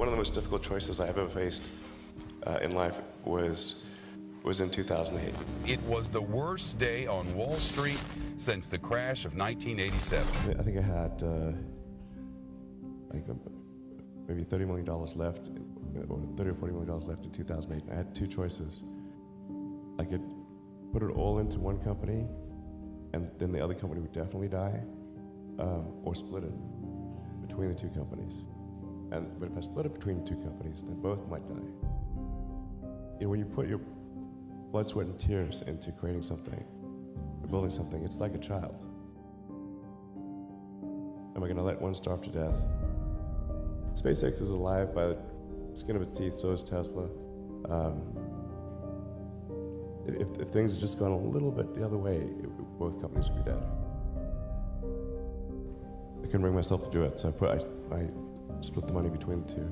One of the most difficult choices I've ever faced in life was in 2008. It was the worst day on Wall Street since the crash of 1987. I think I had maybe $30 million left, or $30 or $40 million left in 2008. I had two choices. I could put it all into one company, and then the other company would definitely die, or split it between the two companies. But if I split it between the two companies, then both might die. You know, when you put your blood, sweat, and tears into creating something, or building something, it's like a child. Am I going to let one starve to death? SpaceX is alive by the skin of its teeth, so is Tesla. If things had just gone a little bit the other way, both companies would be dead. I couldn't bring myself to do it, so I split the money between the two.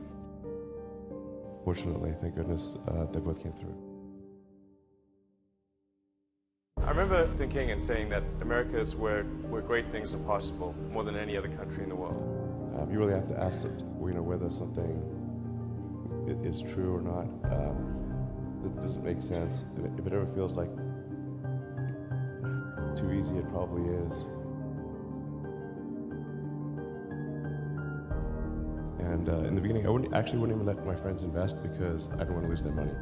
Fortunately, thank goodness, they both came through. I remember thinking and saying that America is where great things are possible, more than any other country in the world. You really have to ask it, whether something is true or not. Does it make sense? If it ever feels like too easy, it probably is. And in the beginning, I wouldn't even let my friends invest because I didn't want to lose their money.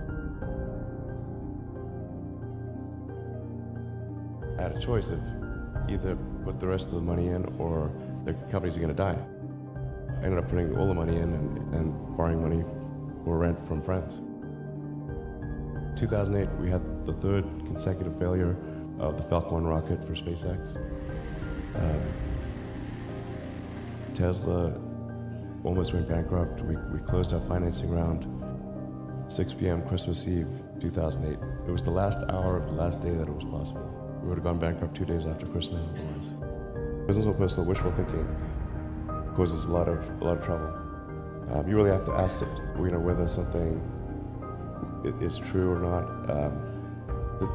I had a choice of either put the rest of the money in or the companies are going to die. I ended up putting all the money in and borrowing money for rent from friends. 2008, we had the third consecutive failure of the Falcon 1 rocket for SpaceX. Tesla almost went bankrupt. We closed our financing round 6 p.m. Christmas Eve, 2008. It was the last hour of the last day that it was possible. We would have gone bankrupt 2 days after Christmas otherwise. Business or personal wishful thinking causes a lot of trouble. You really have to ask it, whether something is true or not.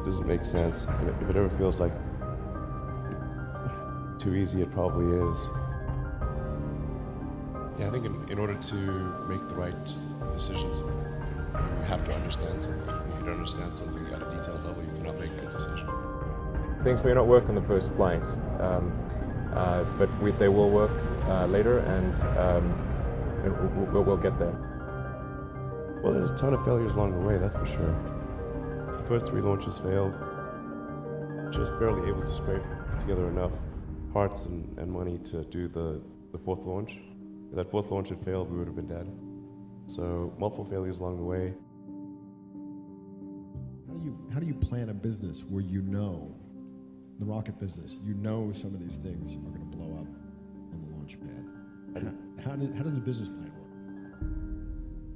Does it make sense? And if it ever feels like too easy, it probably is. Yeah, I think in order to make the right decisions, you have to understand something. If you don't understand something at a detailed level, you cannot make a good decision. Things may not work on the first flight, but they will work later, and we'll get there. Well, there's a ton of failures along the way, that's for sure. The first 3 launches failed. Just barely able to scrape together enough parts and money to do the 4th launch. If that 4th launch had failed, we would have been dead. So multiple failures along the way. How do you plan a business where the rocket business, some of these things are going to blow up on the launch pad? How does the business plan work?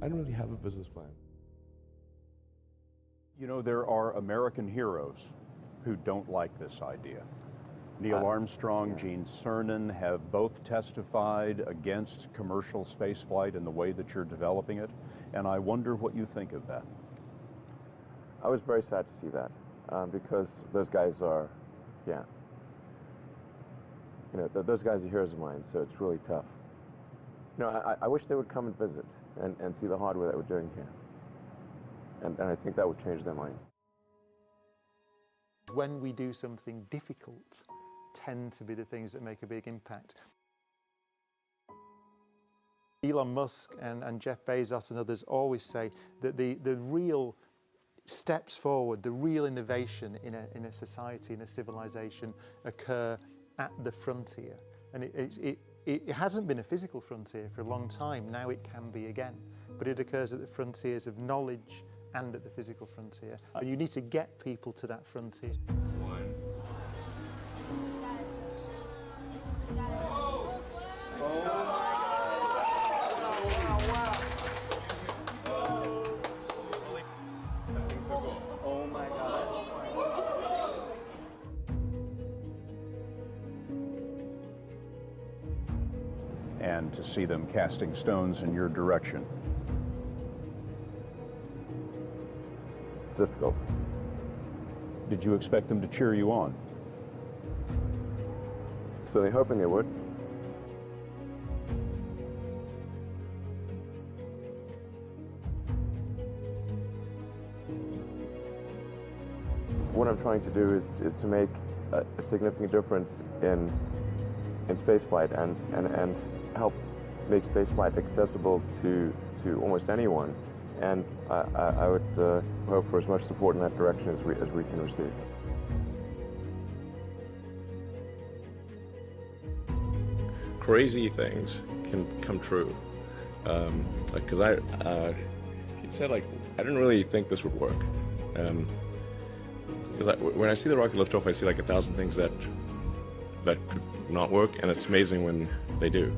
I don't really have a business plan. You know, there are American heroes who don't like this idea. Neil Armstrong, Gene Cernan have both testified against commercial spaceflight in the way that you're developing it, and I wonder what you think of that. I was very sad to see that, because those guys are, those guys are heroes of mine, so it's really tough. I wish they would come and visit and see the hardware that we're doing here. And I think that would change their mind. When we do something difficult, tend to be the things that make a big impact. Elon Musk and Jeff Bezos and others always say that the real steps forward, the real innovation in a society, in a civilization, occur at the frontier. And it hasn't been a physical frontier for a long time. Now it can be again. But it occurs at the frontiers of knowledge and at the physical frontier. And you need to get people to that frontier. And to see them casting stones in your direction. It's difficult. Did you expect them to cheer you on? So they're hoping they would. trying to do is to make a significant difference in spaceflight and help make spaceflight accessible to almost anyone. And I would hope for as much support in that direction as we can receive. Crazy things can come true. Because he said, like, I didn't really think this would work. Because when I see the rocket lift off, I see like 1,000 things that could not work, and it's amazing when they do.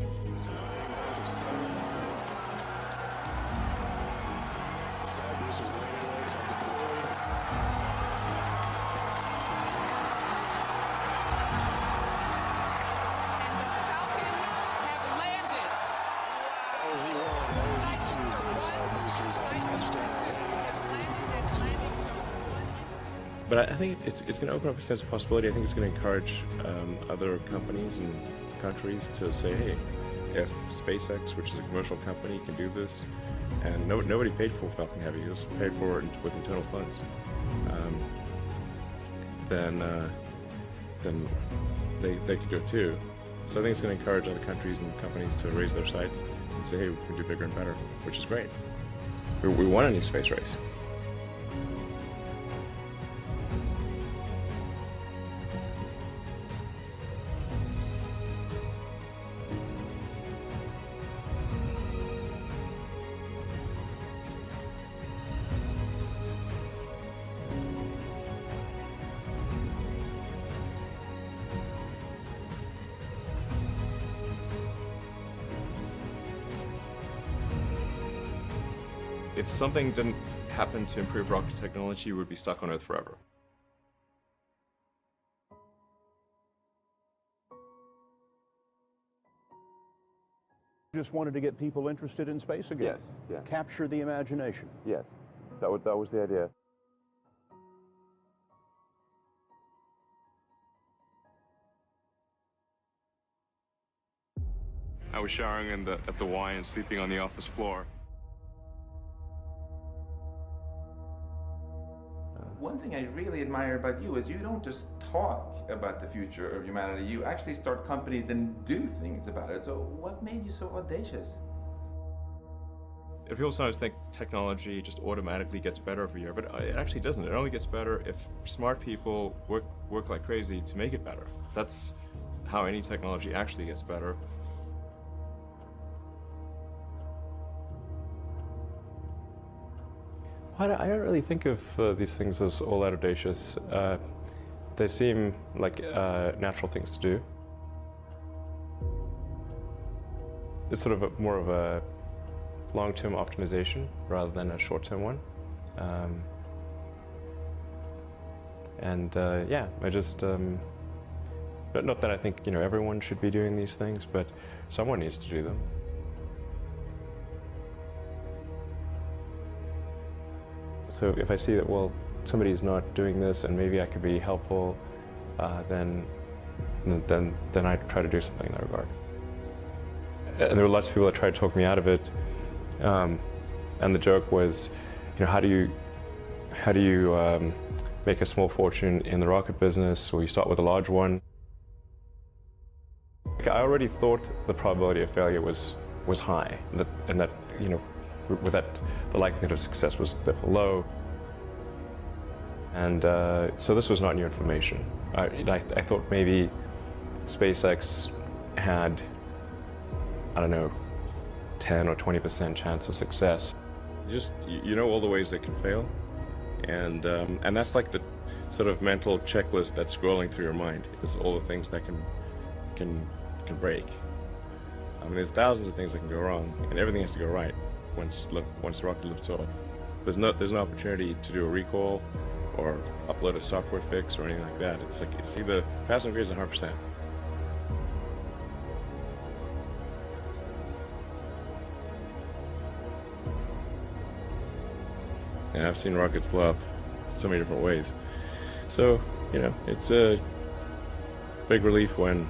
But I think it's going to open up a sense of possibility. I think it's going to encourage other companies and countries to say, hey, if SpaceX, which is a commercial company, can do this, and nobody paid for Falcon Heavy, it was paid for with internal funds, then they could do it too. So I think it's going to encourage other countries and companies to raise their sights and say, hey, we can do bigger and better, which is great. We want a new space race. If something didn't happen to improve rocket technology, we would be stuck on Earth forever. Just wanted to get people interested in space again. Yes, yeah. Capture the imagination. Yes, that was the idea. I was showering at the Y and sleeping on the office floor. One thing I really admire about you is you don't just talk about the future of humanity, you actually start companies and do things about it. So what made you so audacious? People sometimes think technology just automatically gets better every year, but it actually doesn't. It only gets better if smart people work like crazy to make it better. That's how any technology actually gets better. I don't really think of these things as all that audacious. They seem like natural things to do. It's sort of more of a long-term optimization rather than a short-term one. Yeah, I just, not that I think everyone should be doing these things, but someone needs to do them. So if I see that, well, somebody's not doing this and maybe I could be helpful, then I try to do something in that regard. And there were lots of people that tried to talk me out of it, and the joke was, how do you make a small fortune in the rocket business, or you start with a large one? I already thought the probability of failure was high, and that with that, the likelihood of success was therefore low. And so this was not new information. I thought maybe SpaceX had, I don't know, 10 or 20% chance of success. You know all the ways they can fail, and that's like the sort of mental checklist that's scrolling through your mind. It's all the things that can break. I mean, there's thousands of things that can go wrong, and everything has to go right once the rocket lifts off. There's no opportunity to do a recall or upload a software fix or anything like that. It's like, it's either pass and grade is 100%. And I've seen rockets blow up so many different ways. So, it's a big relief when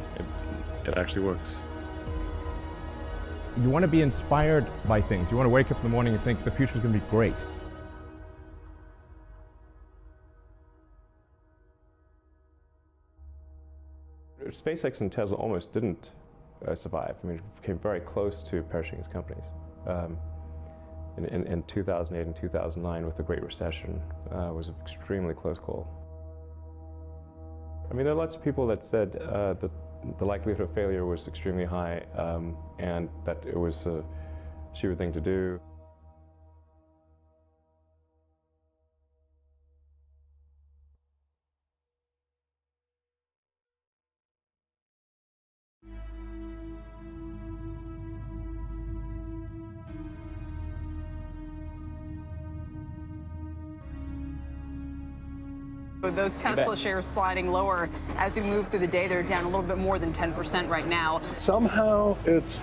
it actually works. You want to be inspired by things. You want to wake up in the morning and think the future's going to be great. SpaceX and Tesla almost didn't survive. I mean, it came very close to perishing as companies. In 2008 and 2009 with the Great Recession was an extremely close call. I mean, there are lots of people that said that the likelihood of failure was extremely high and that it was a stupid thing to do. Those Tesla shares sliding lower as we move through the day. They're down a little bit more than 10% right now. Somehow it's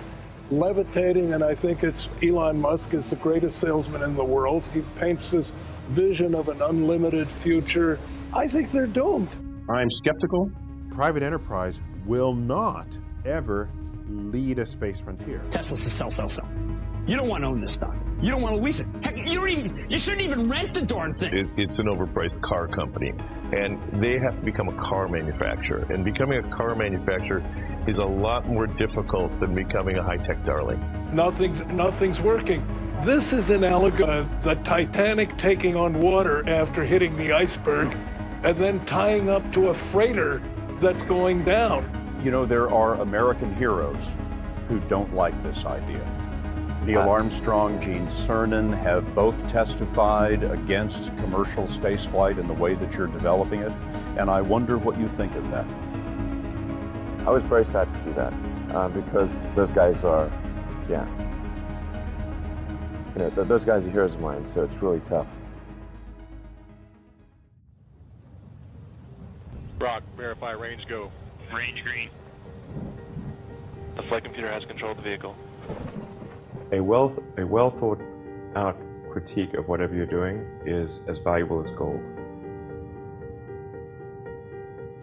levitating, and I think it's Elon Musk is the greatest salesman in the world. He paints this vision of an unlimited future. I think they're doomed. I'm skeptical. Private enterprise will not ever lead a space frontier. Tesla's a sell. You don't want to own this stock. You don't want to lease it. Heck, you shouldn't even rent the darn thing. It's an overpriced car company, and they have to become a car manufacturer. And becoming a car manufacturer is a lot more difficult than becoming a high-tech darling. Nothing's working. This is analogous to the Titanic taking on water after hitting the iceberg and then tying up to a freighter that's going down. You know, there are American heroes who don't like this idea. Neil Armstrong, Gene Cernan have both testified against commercial spaceflight in the way that you're developing it, and I wonder what you think of that. I was very sad to see that because those guys are, those guys are heroes of mine, so it's really tough. Brock, verify range go. Range green. The flight computer has control of the vehicle. A well thought out critique of whatever you're doing is as valuable as gold.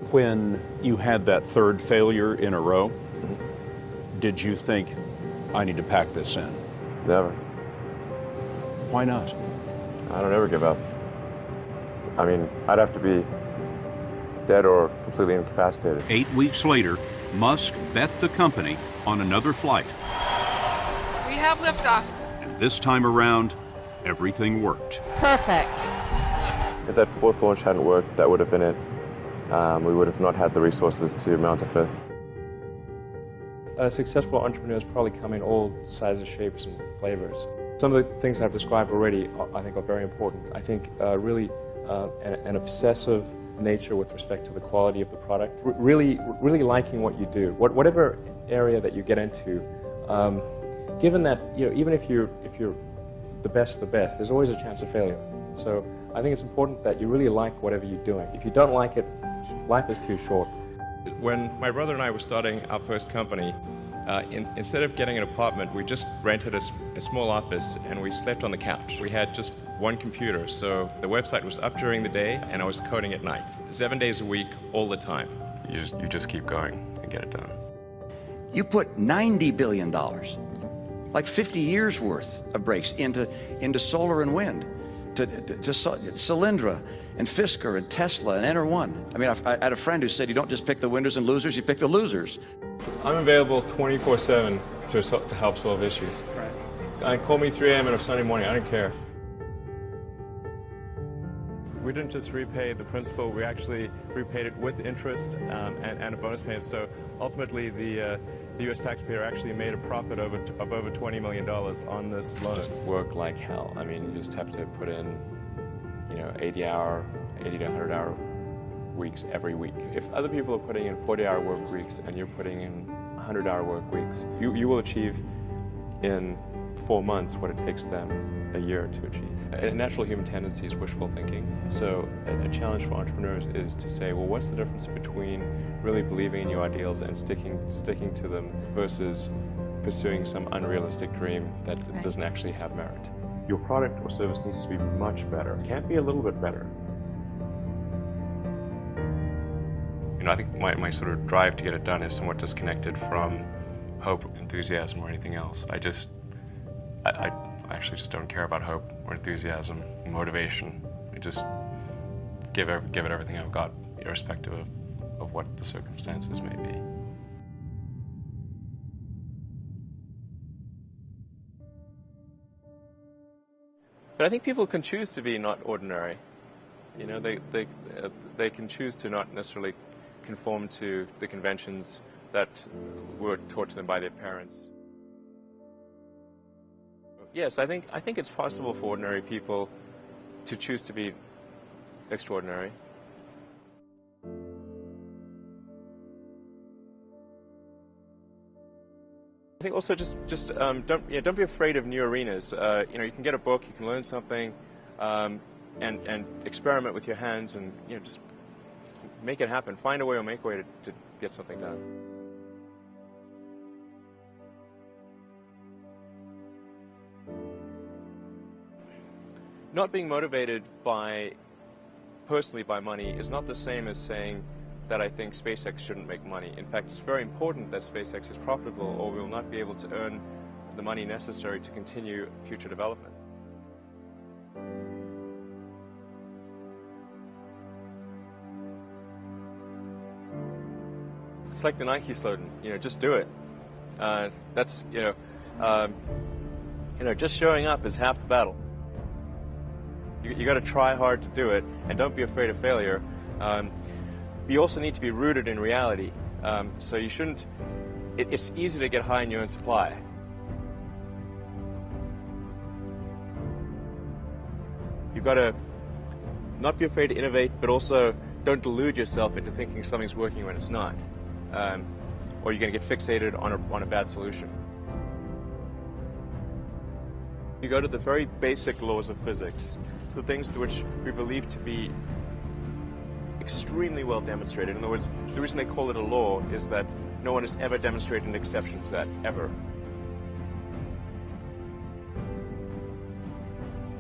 When you had that third failure in a row, did you think, I need to pack this in? Never. Why not? I don't ever give up. I mean, I'd have to be dead or completely incapacitated. 8 weeks later, Musk bet the company on another flight. We have liftoff. And this time around, everything worked. Perfect. If that fourth launch hadn't worked, that would have been it. We would have not had the resources to mount a fifth. Successful entrepreneurs probably come in all sizes, shapes, and flavors. Some of the things I've described already, I think, are very important. I think really an obsessive nature with respect to the quality of the product. Really liking what you do, whatever area that you get into. Given that, even if you're the best, there's always a chance of failure. So I think it's important that you really like whatever you're doing. If you don't like it, life is too short. When my brother and I were starting our first company, instead of getting an apartment, we just rented a small office and we slept on the couch. We had just one computer, so the website was up during the day and I was coding at night. 7 days a week, all the time. You just keep going and get it done. You put $90 billion, like 50 years worth of breaks into solar and wind, to Solyndra and Fisker and Tesla and Enter1. I mean, I had a friend who said you don't just pick the winners and losers, you pick the losers. I'm available 24/7 to help solve issues. Right. Call me 3 a.m. on a Sunday morning, I don't care. We didn't just repay the principal, we actually repaid it with interest and a bonus payment. So ultimately, the U.S. taxpayer actually made a profit of over $20 million on this loan. Just work like hell. I mean, you just have to put in, 80 to 100-hour weeks every week. If other people are putting in 40-hour work weeks and you're putting in 100-hour work weeks, you will achieve in 4 months what it takes them a year to achieve. A natural human tendency is wishful thinking. So a challenge for entrepreneurs is to say, well, what's the difference between really believing in your ideals and sticking to them versus pursuing some unrealistic dream that doesn't actually have merit? Your product or service needs to be much better. It can't be a little bit better. I think my sort of drive to get it done is somewhat disconnected from hope, enthusiasm, or anything else. I actually just don't care about hope or enthusiasm, motivation. I just give it everything I've got, irrespective of of what the circumstances may be. But I think people can choose to be not ordinary. You know, they can choose to not necessarily conform to the conventions that were taught to them by their parents. Yes, I think it's possible for ordinary people to choose to be extraordinary. I think also just don't be afraid of new arenas. You know, you can get a book, you can learn something, and experiment with your hands, and just make it happen. Find a way or make a way to get something done. Not being motivated personally by money is not the same as saying that I think SpaceX shouldn't make money. In fact, it's very important that SpaceX is profitable, or we will not be able to earn the money necessary to continue future developments. It's like the Nike slogan, just do it. That's, just showing up is half the battle. You got to try hard to do it, and don't be afraid of failure. You also need to be rooted in reality. So you shouldn't. It's easy to get high in your own supply. You've got to not be afraid to innovate, but also don't delude yourself into thinking something's working when it's not, or you're going to get fixated on a bad solution. You go to the very basic laws of physics, the things which we believe to be extremely well demonstrated. In other words, the reason they call it a law is that no one has ever demonstrated an exception to that, ever.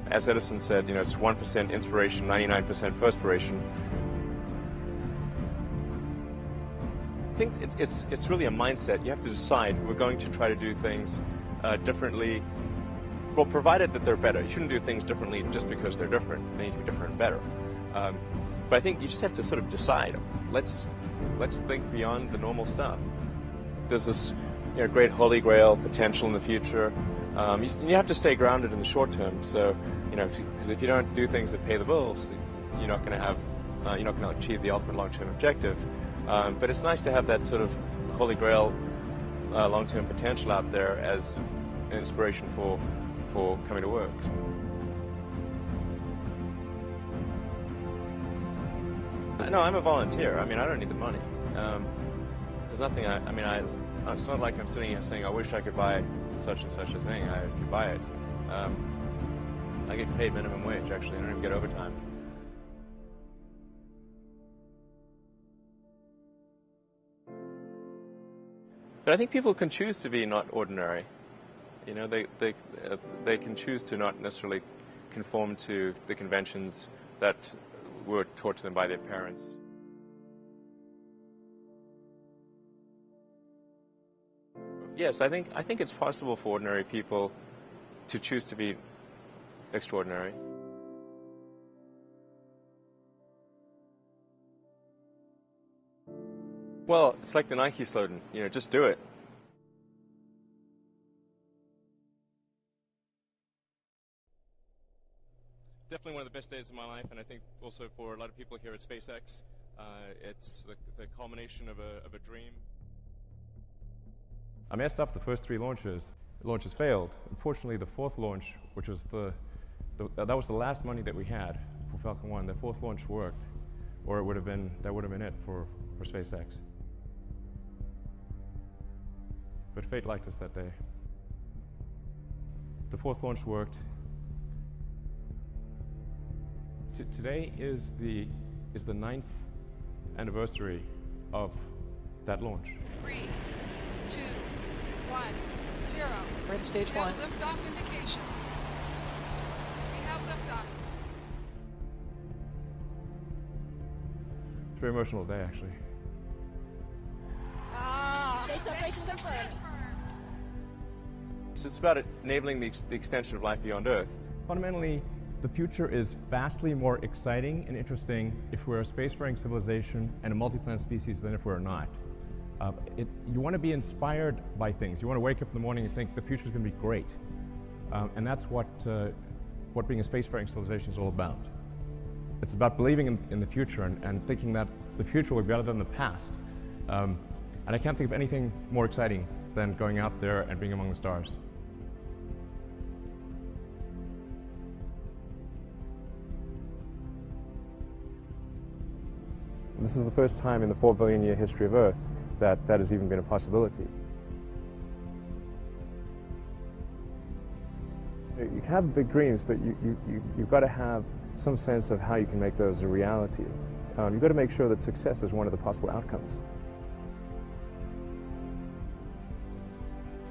As Edison said, it's 1% inspiration, 99% perspiration. I think it's really a mindset. You have to decide, we're going to try to do things differently. Well, provided that they're better. You shouldn't do things differently just because they're different. They need to be different and better. But I think you just have to sort of decide. Let's think beyond the normal stuff. There's this great holy grail potential in the future. You have to stay grounded in the short term. So because if you don't do things that pay the bills, you're not going to achieve the ultimate long-term objective. But it's nice to have that sort of holy grail long-term potential out there as an inspiration for coming to work. No, I'm a volunteer. I mean, I don't need the money. There's nothing. It's not like I'm sitting here saying, I wish I could buy such and such a thing. I could buy it. I get paid minimum wage, actually. I don't even get overtime. But I think people can choose to be not ordinary. They can choose to not necessarily conform to the conventions that were taught to them by their parents. Yes, I think it's possible for ordinary people to choose to be extraordinary. Well, it's like the Nike slogan, just do it. Definitely one of the best days of my life, and I think also for a lot of people here at SpaceX, it's the culmination of a dream. I messed up the first 3 launches. The launches failed. Unfortunately, the 4th launch, which was that was the last money that we had for Falcon 1, the 4th launch worked, or that would have been it for SpaceX. But fate liked us that day. The 4th launch worked. Today is the 9th anniversary of that launch. 3, 2, 1, 0. We're at stage 1. Liftoff indication. We have liftoff. It's a very emotional day, actually. Space operations confirmed. So it's about enabling the extension of life beyond Earth. Fundamentally, The future is vastly more exciting and interesting if we're a spacefaring civilization and a multi-planet species than if we're not. You want to be inspired by things. You want to wake up in the morning and think the future's going to be great. And that's what being a spacefaring civilization is all about. It's about believing in the future and thinking that the future will be better than the past. And I can't think of anything more exciting than going out there and being among the stars. This is the first time in the 4 billion year history of Earth that has even been a possibility. You can have big dreams, but you've got to have some sense of how you can make those a reality. You've got to make sure that success is one of the possible outcomes.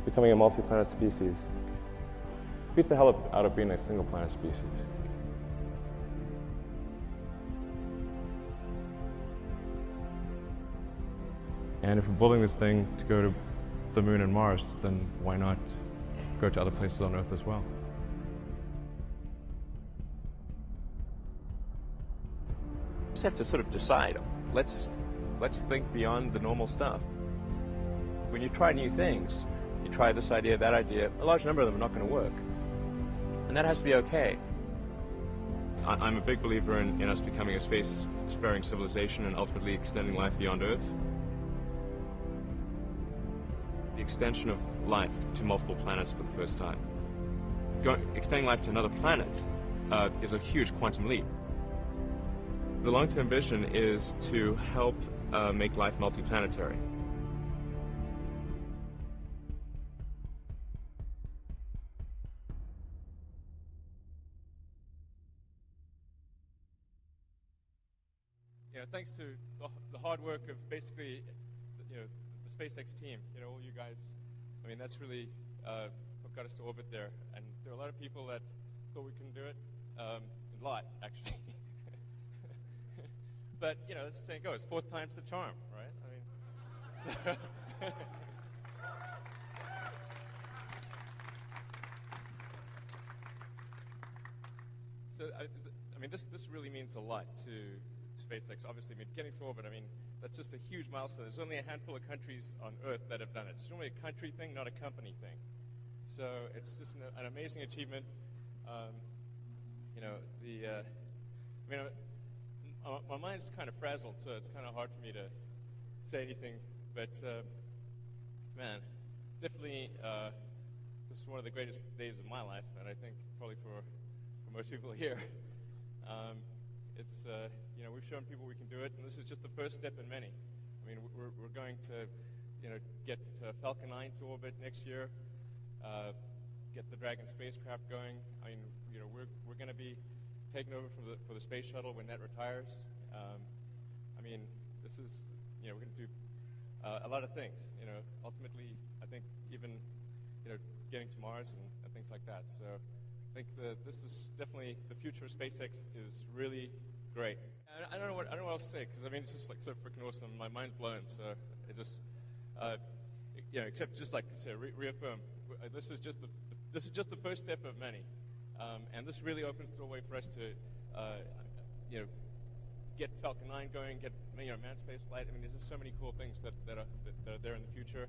Becoming a multi-planet species beats the hell out of being a single planet species. And if we're building this thing to go to the moon and Mars, then why not go to other places on Earth as well? You just have to sort of decide, let's think beyond the normal stuff. When you try new things, you try this idea, that idea, a large number of them are not going to work. And that has to be okay. I'm a big believer in us becoming a space-faring civilization and ultimately extending life beyond Earth. The extension of life to multiple planets for the first time. Extending life to another planet is a huge quantum leap. The long-term vision is to help make life multiplanetary. Thanks to the hard work of basically, the SpaceX team, all you guys. I mean, that's really what got us to orbit there. And there are a lot of people that thought we couldn't do it. A lot, actually. But, as the saying goes, 4th time's the charm, right? I mean, so I mean, this really means a lot to SpaceX. Obviously, I mean, getting to orbit, I mean, that's just a huge milestone. There's only a handful of countries on Earth that have done it. It's normally a country thing, not a company thing. So it's just an amazing achievement. My mind's kind of frazzled, so it's kind of hard for me to say anything. But man, definitely, this is one of the greatest days of my life, and I think probably for most people here. It's we've shown people we can do it, and this is just the first step in many. I mean, we're going to get Falcon 9 to orbit next year, get the Dragon spacecraft going. I mean, we're going to be taking over for the space shuttle when that retires. I mean, this is we're going to do a lot of things. Ultimately, I think even getting to Mars and things like that. So I think this is definitely the future of SpaceX is really great. I don't know what else to say, because I mean, it's just like so freaking awesome. My mind's blown. So it just except just like I say, reaffirm this is just the first step of many, and this really opens the way for us to get Falcon 9 going, get manned space flight. I mean, there's just so many cool things that are there in the future.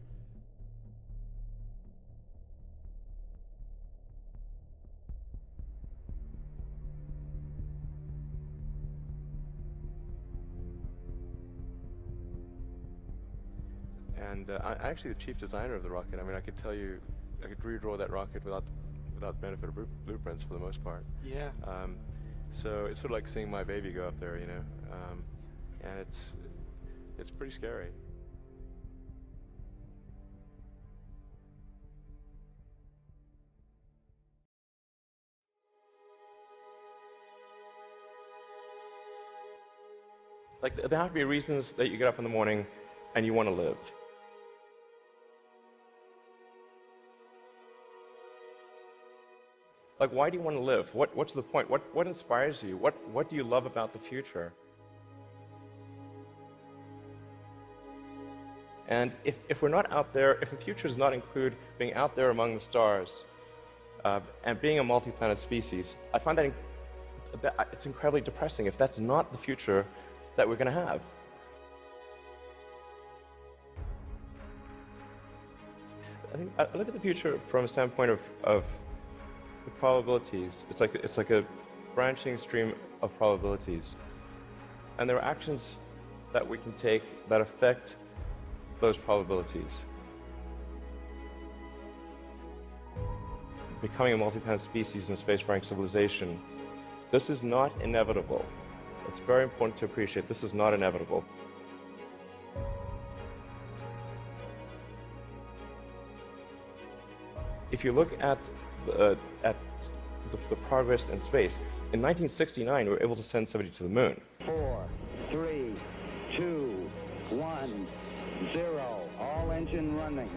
And I'm actually the chief designer of the rocket. I mean, I could tell you, I could redraw that rocket without the benefit of blueprints for the most part. Yeah. So it's sort of like seeing my baby go up there, and it's pretty scary. Like, there have to be reasons that you get up in the morning and you want to live. Like, why do you want to live? What's the point? What inspires you? What do you love about the future? And if we're not out there, if the future does not include being out there among the stars and being a multi-planet species, I find that it's incredibly depressing if that's not the future that we're going to have. I think I look at the future from a standpoint of the probabilities. It's like a branching stream of probabilities, and there are actions that we can take that affect those probabilities. Becoming a multi-planet species in spacefaring civilization, this is not inevitable. It's very important to appreciate this is not inevitable. If you look at the progress in space, in 1969 we were able to send somebody to the moon. 4, 3, 2, 1, 0. All engine running.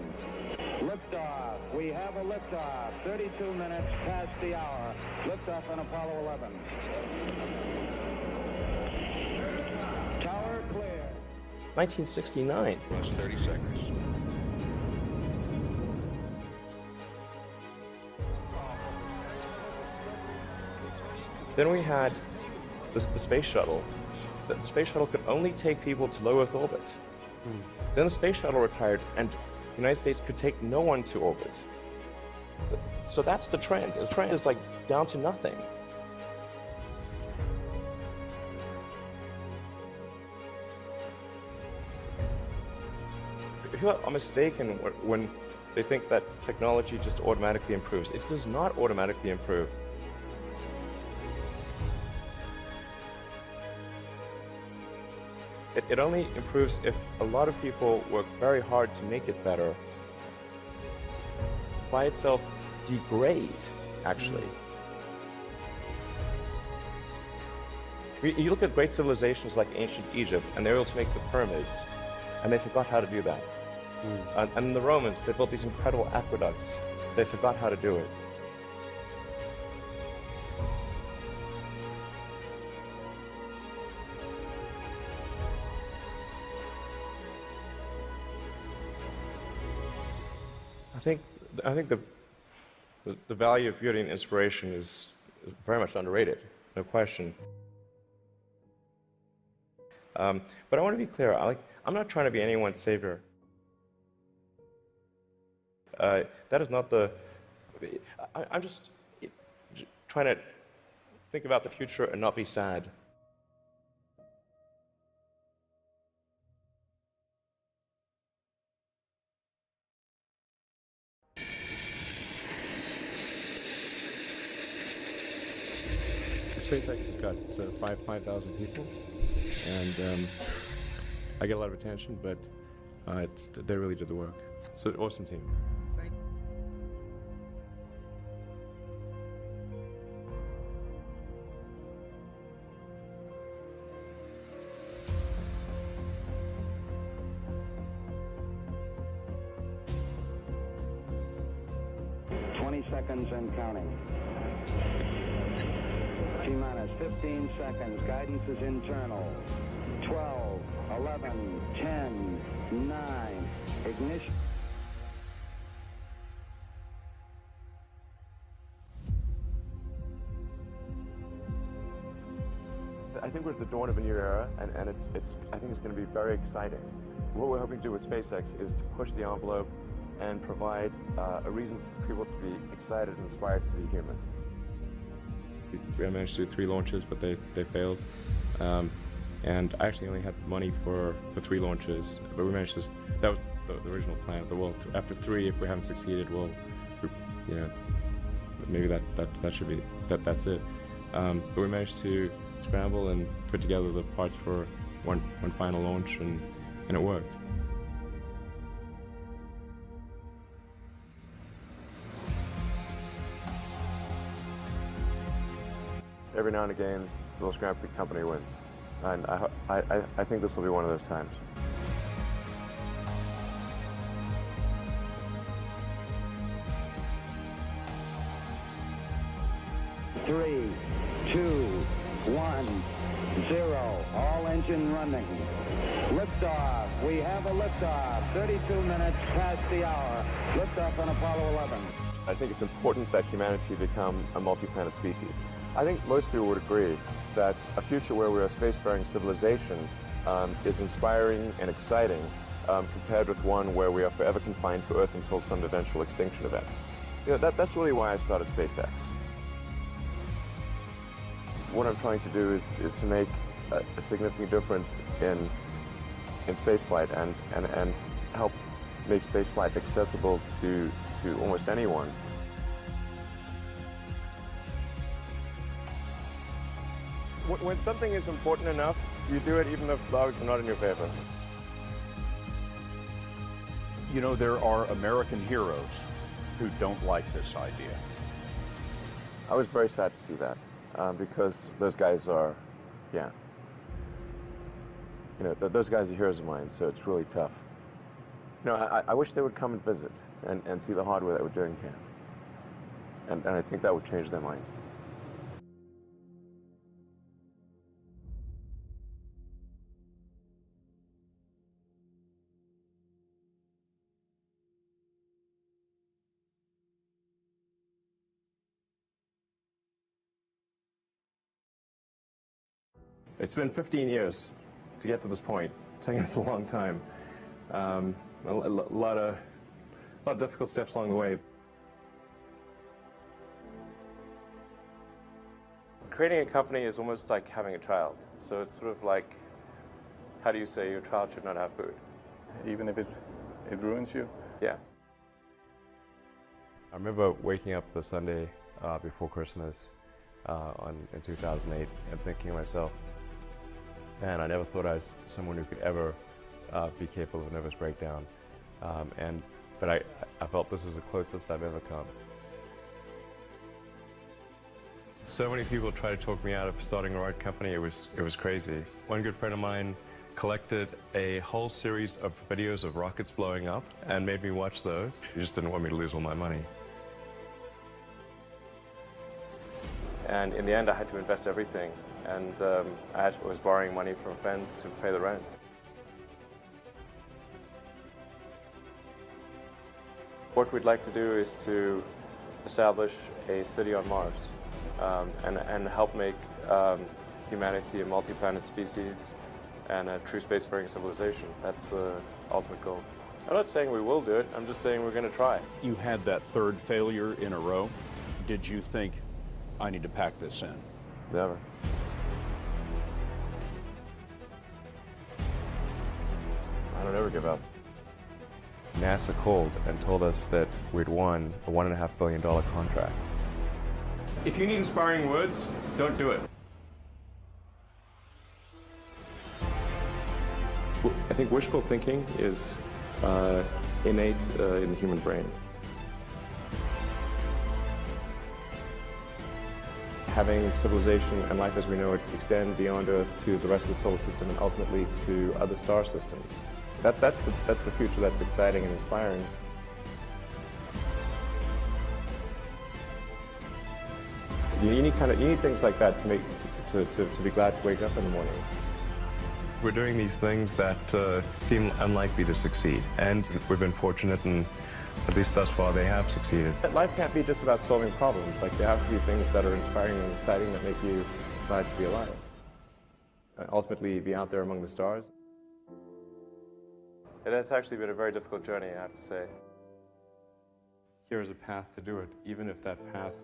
Liftoff. We have a liftoff. 32 minutes past the hour. Liftoff on Apollo 11. Tower clear. 1969. Plus 30 seconds. Then we had the space shuttle. The space shuttle could only take people to low Earth orbit. Then the space shuttle retired, and the United States could take no one to orbit. So that's the trend. The trend is like down to nothing. People are mistaken when they think that technology just automatically improves. It does not automatically improve. It only improves if a lot of people work very hard to make it better. By itself, degrade, actually. You look at great civilizations like ancient Egypt, and they were able to make the pyramids, and they forgot how to do that. And the Romans, they built these incredible aqueducts. They forgot how to do it. I think the value of beauty and inspiration is very much underrated, no question. But I want to be clear. I'm not trying to be anyone's savior. That is not the. I'm just trying to think about the future and not be sad. SpaceX has got 5,000 people, and I get a lot of attention, but they really did the work. It's an awesome team. Seconds and counting. T-minus 15 seconds. Guidance is internal. 12, 11, 10, 9. Ignition. I think we're at the dawn of a new era, and I think it's going to be very exciting. What we're hoping to do with SpaceX is to push the envelope and provide a reason for people to be excited and inspired to be human. We managed to do 3 launches, but they failed. And I actually only had the money for 3 launches, but we managed to. That was the original plan. Well, after 3, if we haven't succeeded, well, maybe that should be that's it. But we managed to scramble and put together the parts for one final launch, and it worked. Every now and again, the most Grand Prix company wins. And I think this will be one of those times. Three, 2, 1, 0. All engine running. Liftoff. We have a liftoff. 32 minutes past the hour. Liftoff on Apollo 11. I think it's important that humanity become a multi-planet species. I think most people would agree that a future where we're a spacefaring civilization is inspiring and exciting compared with one where we are forever confined to Earth until some eventual extinction event. You know, that's really why I started SpaceX. What I'm trying to do is to make a significant difference in spaceflight and help make spaceflight accessible to almost anyone. When something is important enough, you do it even if the odds are not in your favor. You know, there are American heroes who don't like this idea. I was very sad to see that because those guys are, yeah. You know, those guys are heroes of mine, so it's really tough. You know, I wish they would come and visit and see the hardware that we're doing here. And I think that would change their mind. It's been 15 years to get to this point. It's taken us a long time. A lot of difficult steps along the way. Creating a company is almost like having a child. So it's sort of like, how do you say your child should not have food? Even if it ruins you? Yeah. I remember waking up the Sunday before Christmas in 2008 and thinking to myself, man, I never thought I was someone who could ever be capable of a nervous breakdown. But I felt this was the closest I've ever come. So many people tried to talk me out of starting a rocket company. It was crazy. One good friend of mine collected a whole series of videos of rockets blowing up and made me watch those. He just didn't want me to lose all my money. And in the end, I had to invest everything. And I was borrowing money from friends to pay the rent. What we'd like to do is to establish a city on Mars and help make humanity a multi-planet species and a true spacefaring civilization. That's the ultimate goal. I'm not saying we will do it, I'm just saying we're going to try. You had that third failure in a row. Did you think, I need to pack this in? Never. I don't ever give up. NASA called and told us that we'd won a $1.5 billion contract. If you need inspiring words, don't do it. I think wishful thinking is innate in the human brain. Having civilization and life as we know it extend beyond Earth to the rest of the solar system and ultimately to other star systems. That's the future that's exciting and inspiring. You need things like that to be glad to wake up in the morning. We're doing these things that seem unlikely to succeed, and we've been fortunate, and at least thus far they have succeeded. Life can't be just about solving problems. Like, there have to be things that are inspiring and exciting that make you glad to be alive. Ultimately, be out there among the stars. It has actually been a very difficult journey, I have to say. Here is a path to do it, even if that path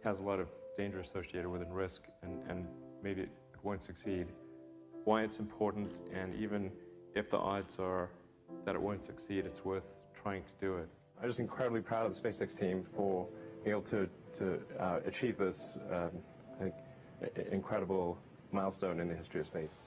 has a lot of danger associated with it and risk, and maybe it won't succeed. Why it's important, and even if the odds are that it won't succeed, it's worth trying to do it. I'm just incredibly proud of the SpaceX team for being able to achieve this, I think, incredible milestone in the history of space.